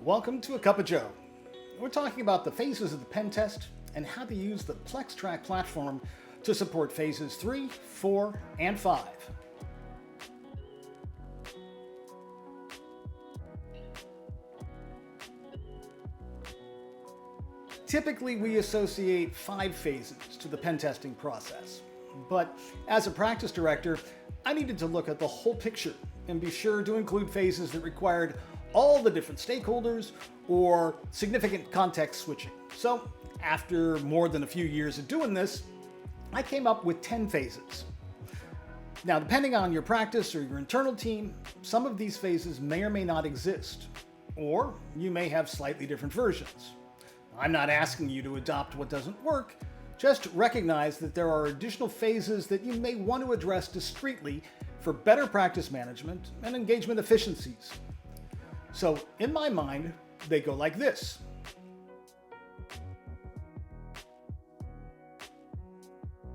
Welcome to A Cup of Joe. We're talking about the phases of the pen test and how to use the PlexTrac platform to support phases 3, 4, and 5. Typically, we associate 5 phases to the pen testing process, but as a practice director, I needed to look at the whole picture and be sure to include phases that required all the different stakeholders or significant context switching. So, after more than a few years of doing this, I came up with 10 phases. Now, depending on your practice or your internal team, some of these phases may or may not exist, or you may have slightly different versions. I'm not asking you to adopt what doesn't work, just recognize that there are additional phases that you may want to address discreetly for better practice management and engagement efficiencies. So, in my mind, they go like this.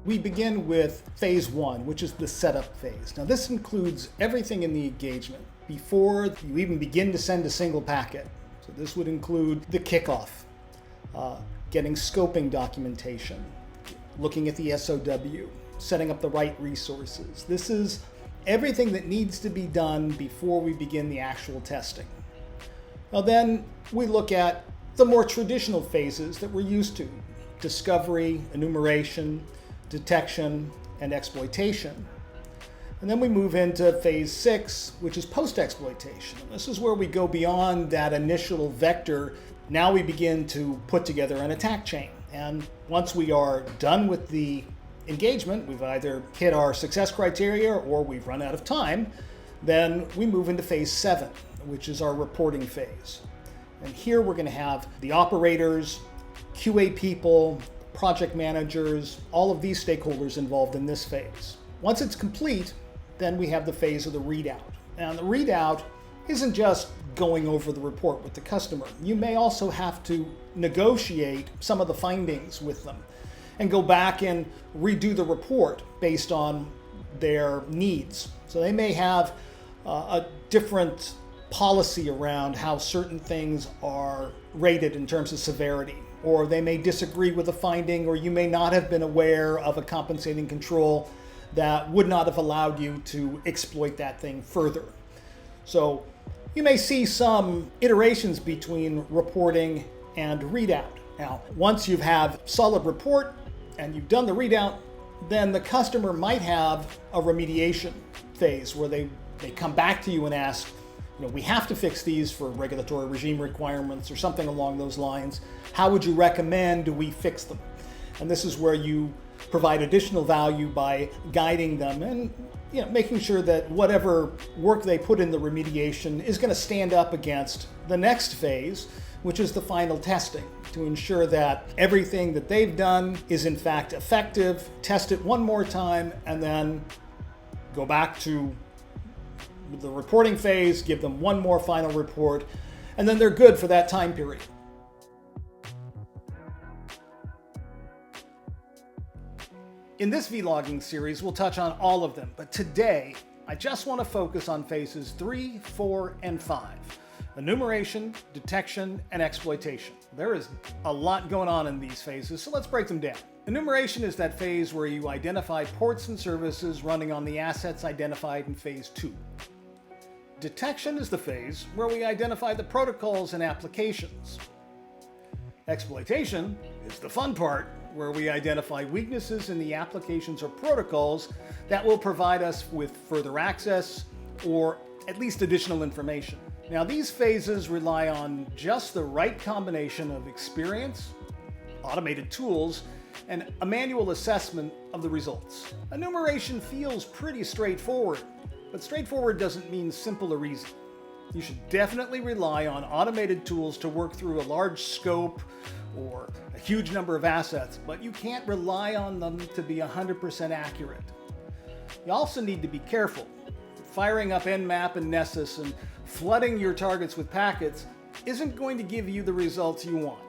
We begin with phase 1, which is the setup phase. Now, this includes everything in the engagement before you even begin to send a single packet. So this would include the kickoff, getting scoping documentation, looking at the SOW, setting up the right resources. This is everything that needs to be done before we begin the actual testing. Now then we look at the more traditional phases that we're used to: discovery, enumeration, detection, and exploitation. And then we move into phase 6, which is post-exploitation. This is where we go beyond that initial vector. Now we begin to put together an attack chain. And once we are done with the engagement, we've either hit our success criteria or we've run out of time, then we move into phase 7, which is our reporting phase. And here we're going to have the operators, QA people, project managers, all of these stakeholders involved in this phase. Once it's complete, then we have the phase of the readout. And the readout isn't just going over the report with the customer. You may also have to negotiate some of the findings with them and go back and redo the report based on their needs. So they may have a different policy around how certain things are rated in terms of severity, or they may disagree with a finding, or you may not have been aware of a compensating control that would not have allowed you to exploit that thing further. So you may see some iterations between reporting and readout. Now, once you have solid report and you've done the readout, then the customer might have a remediation phase where they come back to you and ask, we have to fix these for regulatory regime requirements or something along those lines. How would you recommend we fix them? And this is where you provide additional value by guiding them and making sure that whatever work they put in the remediation is going to stand up against the next phase, which is the final testing, to ensure that everything that they've done is in fact effective. Test it one more time and then go back to the reporting phase, give them one more final report, and then they're good for that time period. In this vlogging series, we'll touch on all of them, but today, I just want to focus on phases 3, 4, and 5. Enumeration, detection, and exploitation. There is a lot going on in these phases, so let's break them down. Enumeration is that phase where you identify ports and services running on the assets identified in phase 2. Detection is the phase where we identify the protocols and applications. Exploitation is the fun part, where we identify weaknesses in the applications or protocols that will provide us with further access or at least additional information. Now, these phases rely on just the right combination of experience, automated tools, and a manual assessment of the results. Enumeration feels pretty straightforward, but straightforward doesn't mean simple or easy. You should definitely rely on automated tools to work through a large scope or a huge number of assets, but you can't rely on them to be 100% accurate. You also need to be careful. Firing up Nmap and Nessus and flooding your targets with packets isn't going to give you the results you want.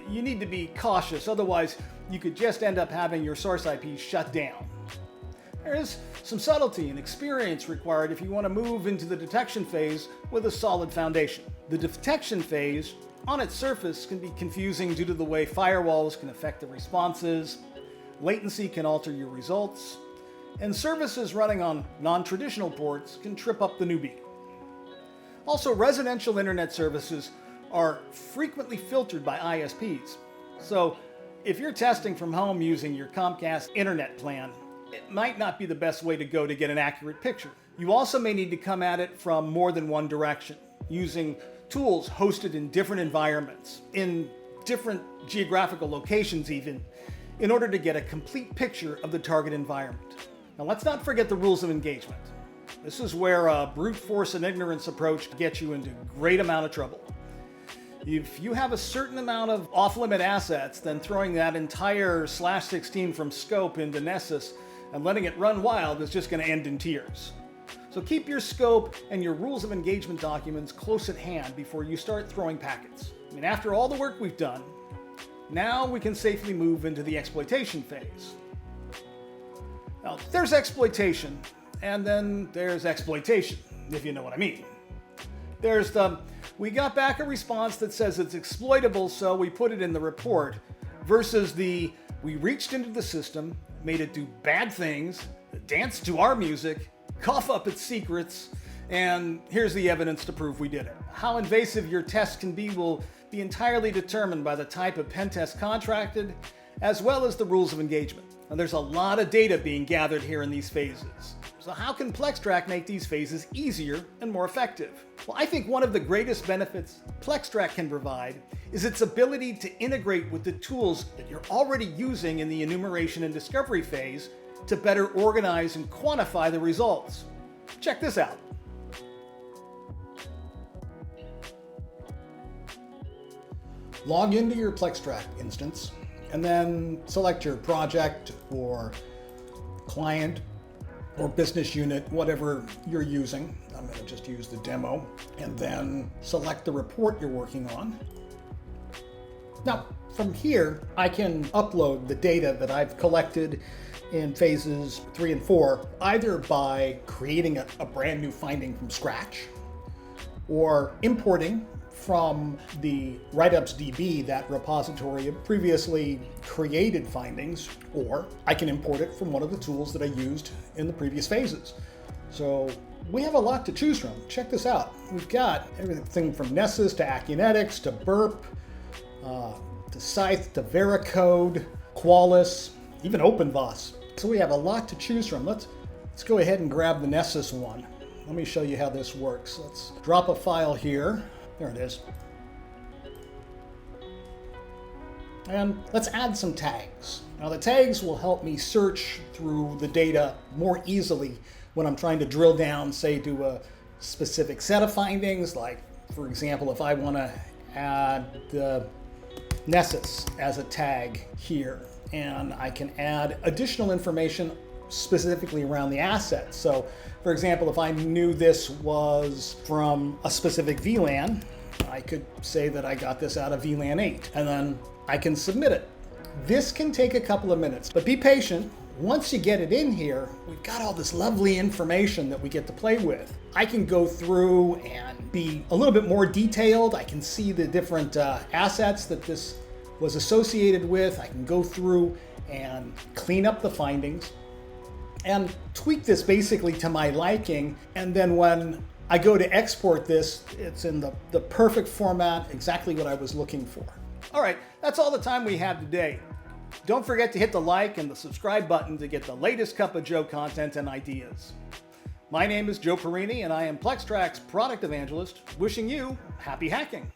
You need to be cautious, otherwise you could just end up having your source IP shut down. There is some subtlety and experience required if you want to move into the detection phase with a solid foundation. The detection phase, on its surface, can be confusing due to the way firewalls can affect the responses, latency can alter your results, and services running on non-traditional ports can trip up the newbie. Also, residential internet services are frequently filtered by ISPs. So if you're testing from home using your Comcast internet plan, it might not be the best way to go to get an accurate picture. You also may need to come at it from more than one direction, using tools hosted in different environments, in different geographical locations even, in order to get a complete picture of the target environment. Now let's not forget the rules of engagement. This is where a brute force and ignorance approach gets you into a great amount of trouble. If you have a certain amount of off-limit assets, then throwing that entire /16 from scope into Nessus and letting it run wild is just going to end in tears. So keep your scope and your rules of engagement documents close at hand before you start throwing packets. I mean, after all the work we've done, now we can safely move into the exploitation phase. Now, there's exploitation, and then there's exploitation, if you know what I mean. There's the, we got back a response that says it's exploitable, so we put it in the report, versus the, we reached into the system, made it do bad things, dance to our music, cough up its secrets, and here's the evidence to prove we did it. How invasive your test can be will be entirely determined by the type of pen test contracted, as well as the rules of engagement. Now, there's a lot of data being gathered here in these phases. So how can PlexTrac make these phases easier and more effective? Well, I think one of the greatest benefits PlexTrac can provide is its ability to integrate with the tools that you're already using in the enumeration and discovery phase to better organize and quantify the results. Check this out. Log into your PlexTrac instance and then select your project or client or business unit, whatever you're using. I'm going to just use the demo, and then select the report you're working on. Now, from here, I can upload the data that I've collected in phases 3 and 4, either by creating a brand new finding from scratch, or importing from the Write-Ups DB, that repository of previously created findings, or I can import it from one of the tools that I used in the previous phases. So we have a lot to choose from. Check this out. We've got everything from Nessus to Acunetics to Burp, to Scythe to Veracode, Qualys, even OpenVOS. So we have a lot to choose from. Let's go ahead and grab the Nessus one. Let me show you how this works. Let's drop a file here. There it is. And let's add some tags. Now the tags will help me search through the data more easily when I'm trying to drill down, say, to a specific set of findings. Like, for example, if I want to add the Nessus as a tag here, and I can add additional information specifically around the asset. So, for example, if I knew this was from a specific VLAN, I could say that I got this out of VLAN 8, and then I can submit it. This can take a couple of minutes, but be patient. Once you get it in here, we've got all this lovely information that we get to play with. I can go through and be a little bit more detailed. I can see the different assets that this was associated with. I can go through and clean up the findings and tweak this basically to my liking. And then when I go to export this, it's in the perfect format, exactly what I was looking for. All right, that's all the time we have today. Don't forget to hit the like and the subscribe button to get the latest Cup of Joe content and ideas. My name is Joe Pierini, and I am PlexTrac's product evangelist, wishing you happy hacking.